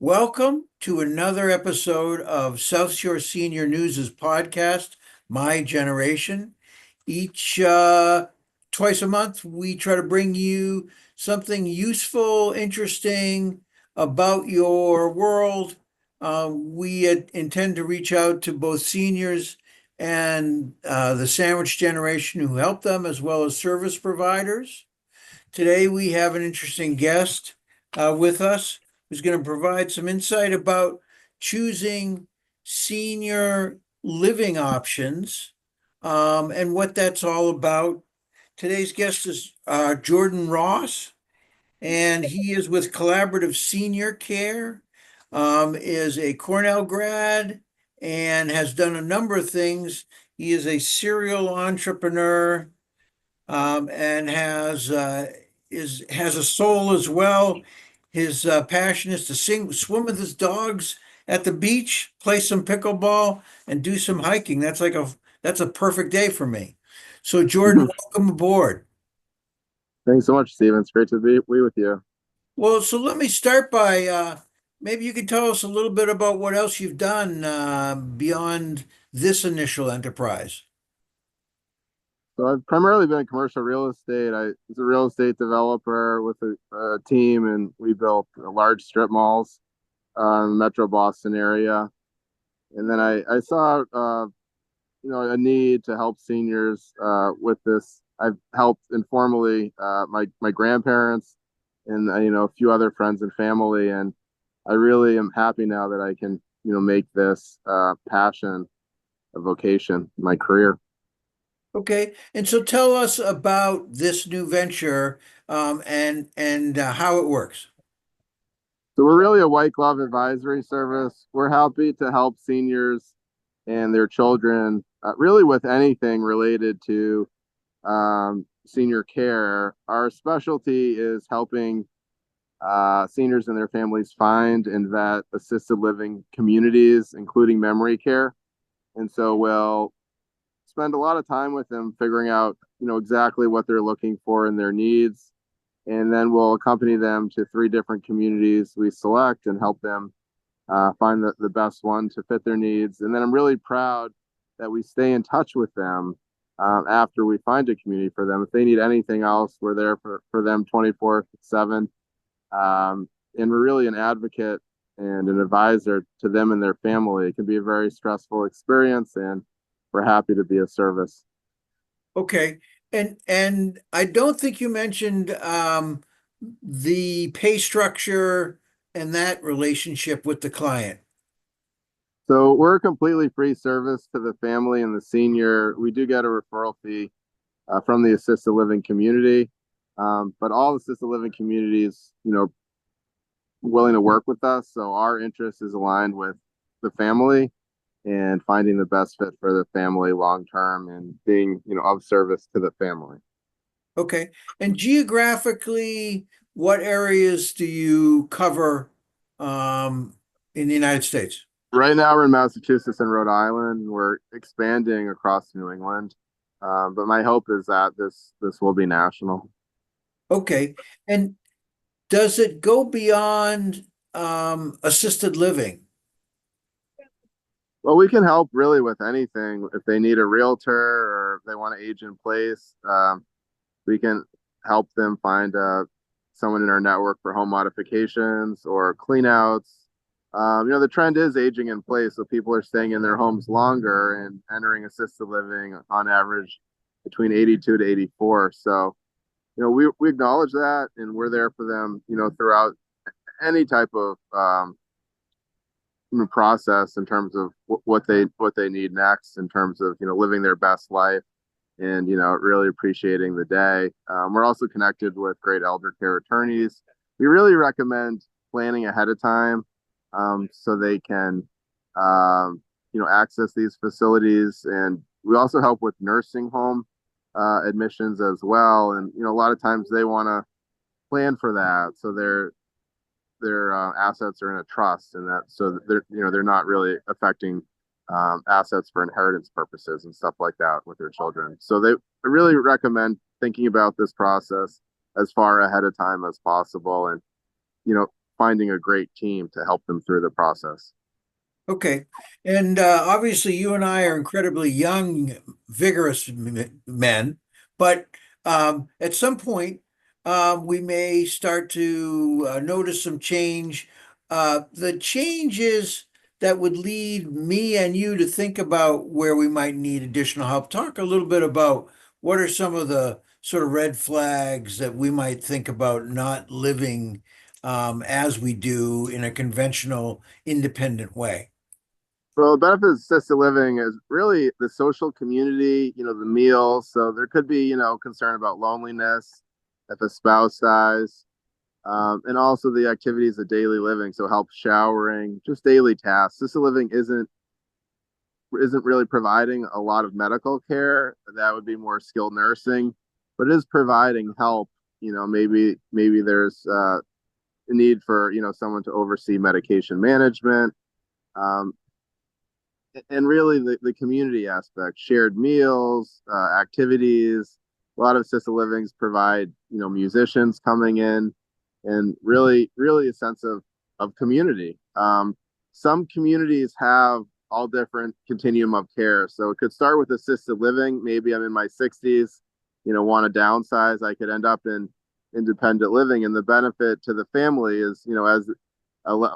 Welcome to another episode of South Shore Senior News' podcast, My Generation. Each twice a month, we try to bring you something useful, interesting about your world. We intend to reach out to both seniors and the sandwich generation who help them, as well as service providers. Today, we have an interesting guest with us who's going to provide some insight about choosing senior living options and what that's all about. Today's guest is Jordan Ross, and he is with Collaborative Senior Care, is a Cornell grad, and has done a number of things. He is a serial entrepreneur and has a soul as well. His passion is to swim with his dogs at the beach, play some pickleball, and do some hiking. That's a perfect day for me. So Jordan, welcome aboard. Thanks so much, Steven. It's great to be with you. Well, so let me start by maybe you could tell us a little bit about what else you've done beyond this initial enterprise. So I've primarily been in commercial real estate. I was a real estate developer with a team, and we built large strip malls in the Metro Boston area. And then I saw, a need to help seniors with this. I've helped informally my grandparents and a few other friends and family, and I really am happy now that I can make this passion a vocation, my career. Okay, and so tell us about this new venture and how it works. So we're really a white glove advisory service. We're happy to help seniors and their children really with anything related to senior care. Our specialty is helping seniors and their families find and vet assisted living communities, including memory care. And so we'll spend a lot of time with them figuring out, exactly what they're looking for and their needs. And then we'll accompany them to 3 different communities we select and help them find the best one to fit their needs. And then I'm really proud that we stay in touch with them after we find a community for them. If they need anything else, we're there for them 24/7. And we're really an advocate and an advisor to them and their family. It can be a very stressful experience, and we're happy to be of service. Okay, and I don't think you mentioned the pay structure and that relationship with the client. So we're a completely free service to the family and the senior. We do get a referral fee from the assisted living community, but all assisted living communities, willing to work with us. So our interest is aligned with the family and finding the best fit for the family long term and being, of service to the family. Okay, and geographically, what areas do you cover in the United States? Right now, we're in Massachusetts and Rhode Island. We're expanding across New England, but my hope is that this will be national. Okay, and does it go beyond assisted living? Well, we can help really with anything. If they need a realtor or if they want to age in place, we can help them find someone in our network for home modifications or cleanouts. The trend is aging in place, so people are staying in their homes longer and entering assisted living on average between 82 to 84. So, we acknowledge that, and we're there for them, throughout any type of process in terms of what they need next in terms of living their best life and really appreciating the day. We're also connected with great elder care attorneys. We really recommend planning ahead of time so they can access these facilities. And we also help with nursing home admissions as well. And a lot of times they want to plan for that, so their assets are in a trust, and that so they're not really affecting assets for inheritance purposes and stuff like that with their children. So they really recommend thinking about this process as far ahead of time as possible, and finding a great team to help them through the process. Okay. And obviously, you and I are incredibly young, vigorous men, but at some point, we may start to notice some change. The changes that would lead me and you to think about where we might need additional help. Talk a little bit about what are some of the sort of red flags that we might think about not living as we do in a conventional, independent way. Well, the benefit of assisted living is really the social community, you know, the meals. So there could be, you know, concern about loneliness if a spouse dies, and also the activities of daily living. So help showering, just daily tasks. Assisted living isn't really providing a lot of medical care. That would be more skilled nursing, but it is providing help. You know, maybe there's a need for, you know, someone to oversee medication management. Um, and really the community aspect, shared meals, activities. A lot of assisted livings provide, you know, musicians coming in, and really a sense of community. Some communities have all different continuum of care, so it could start with assisted living. Maybe I'm in my 60s, you know, want to downsize. I could end up in independent living, and the benefit to the family is, you know, as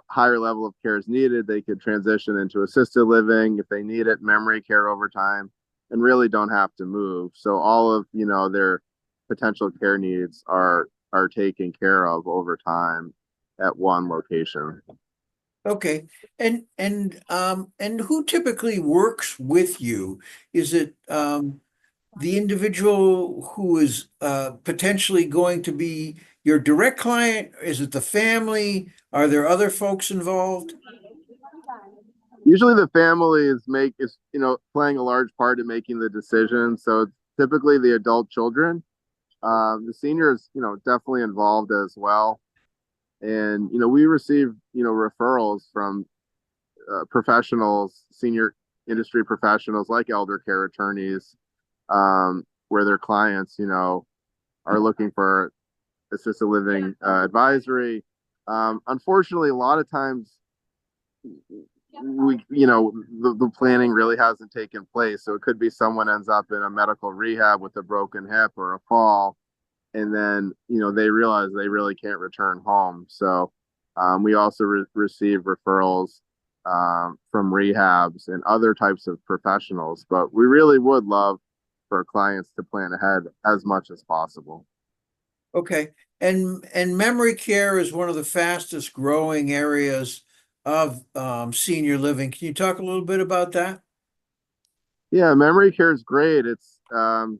higher level of care is needed, they could transition into assisted living if they need it, memory care over time, and really don't have to move. So all of, you know, their potential care needs are taken care of over time at one location. Okay. And who typically works with you? Is it the individual who is potentially going to be your direct client? Is it the family? Are there other folks involved? Usually the family is, you know, playing a large part in making the decision. So typically the adult children, the seniors, you know, definitely involved as well. And you know, we receive, you know, referrals from professionals, senior industry professionals like elder care attorneys, where their clients, you know, are looking for assisted living advisory. Unfortunately, a lot of times you know, the planning really hasn't taken place. So it could be someone ends up in a medical rehab with a broken hip or a fall, and then, you know, they realize they really can't return home. So we also receive referrals from rehabs and other types of professionals, but we really would love for clients to plan ahead as much as possible. Okay. And memory care is one of the fastest growing areas of senior living. Can you talk a little bit about that? Yeah, memory care is great. It's you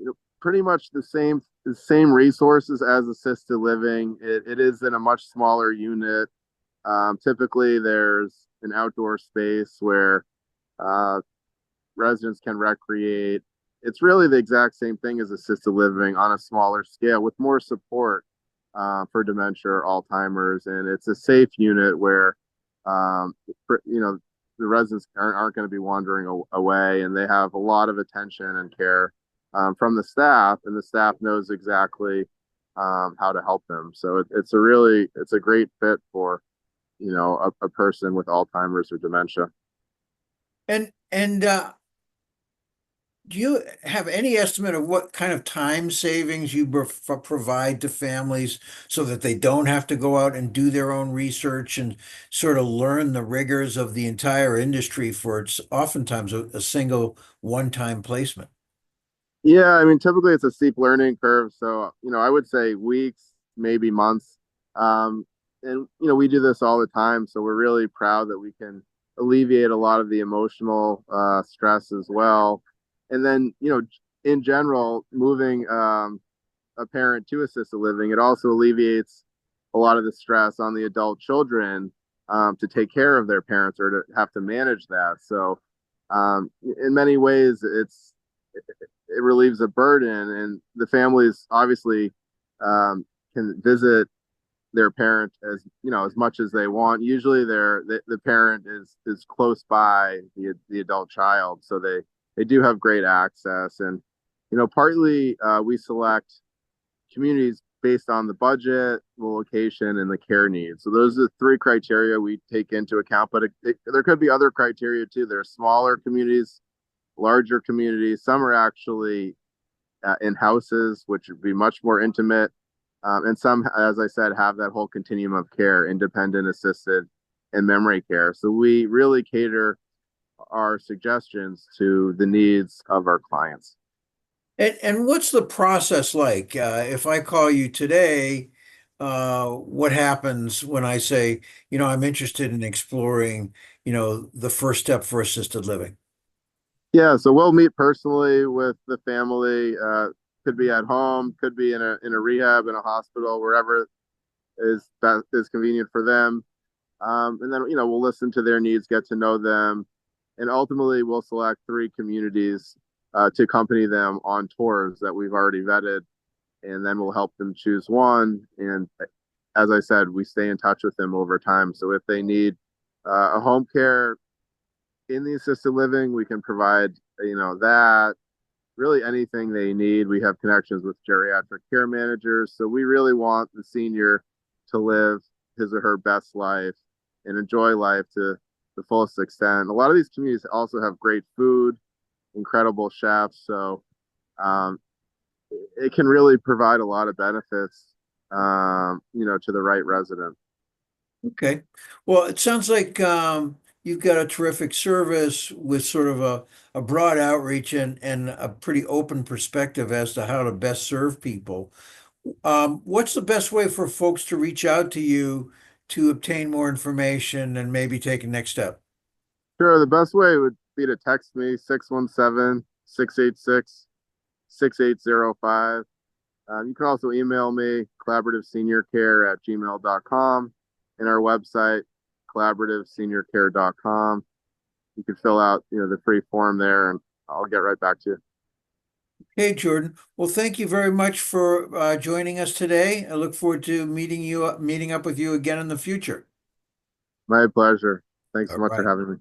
know, pretty much the same resources as assisted living. It is in a much smaller unit. Typically, there's an outdoor space where uh, residents can recreate. It's really the exact same thing as assisted living on a smaller scale with more support for dementia or Alzheimer's. And it's a safe unit where, you know, the residents aren't going to be wandering away, and they have a lot of attention and care from the staff, and the staff knows exactly how to help them. So it's a great fit for, you know, a person with Alzheimer's or dementia. And do you have any estimate of what kind of time savings you provide to families so that they don't have to go out and do their own research and sort of learn the rigors of the entire industry for it's oftentimes a single one-time placement? Yeah, I mean, typically it's a steep learning curve. So, you know, I would say weeks, maybe months. And, you know, we do this all the time. So we're really proud that we can alleviate a lot of the emotional stress as well. And then, you know, in general, moving a parent to assisted living, it also alleviates a lot of the stress on the adult children to take care of their parents or to have to manage that. So, in many ways, it relieves a burden, and the families obviously can visit their parent as, you know, as much as they want. Usually, the parent is close by the adult child, so they do have great access. And you know, partly we select communities based on the budget, the location, and the care needs. So those are the three criteria we take into account. But there could be other criteria too. There are smaller communities, larger communities. Some are actually in houses, which would be much more intimate. And some, as I said, have that whole continuum of care, independent, assisted, and memory care. So we really cater our suggestions to the needs of our clients. And what's the process like? If I call you today, what happens when I say, I'm interested in exploring, the first step for assisted living? Yeah, so we'll meet personally with the family. Could be at home, could be in a rehab, in a hospital, wherever is convenient for them. And then we'll listen to their needs, get to know them, and ultimately we'll select three communities to accompany them on tours that we've already vetted, and then we'll help them choose one. And as I said, we stay in touch with them over time. So if they need a home care in the assisted living, we can provide that, really anything they need. We have connections with geriatric care managers, so we really want the senior to live his or her best life and enjoy life to the fullest extent. A lot of these communities also have great food, incredible chefs, so it can really provide a lot of benefits, to the right resident. Okay. Well, it sounds like you've got a terrific service with sort of a broad outreach and a pretty open perspective as to how to best serve people. What's the best way for folks to reach out to you to obtain more information and maybe take a next step? Sure, the best way would be to text me 617-686-6805. You can also email me collaborativeseniorcare@gmail.com, and our website collaborativeseniorcare.com. You can fill out the free form there, and I'll get right back to you. Hey, Jordan. Well, thank you very much for joining us today. I look forward to meeting up with you again in the future. My pleasure. Thanks All so much for right. having me.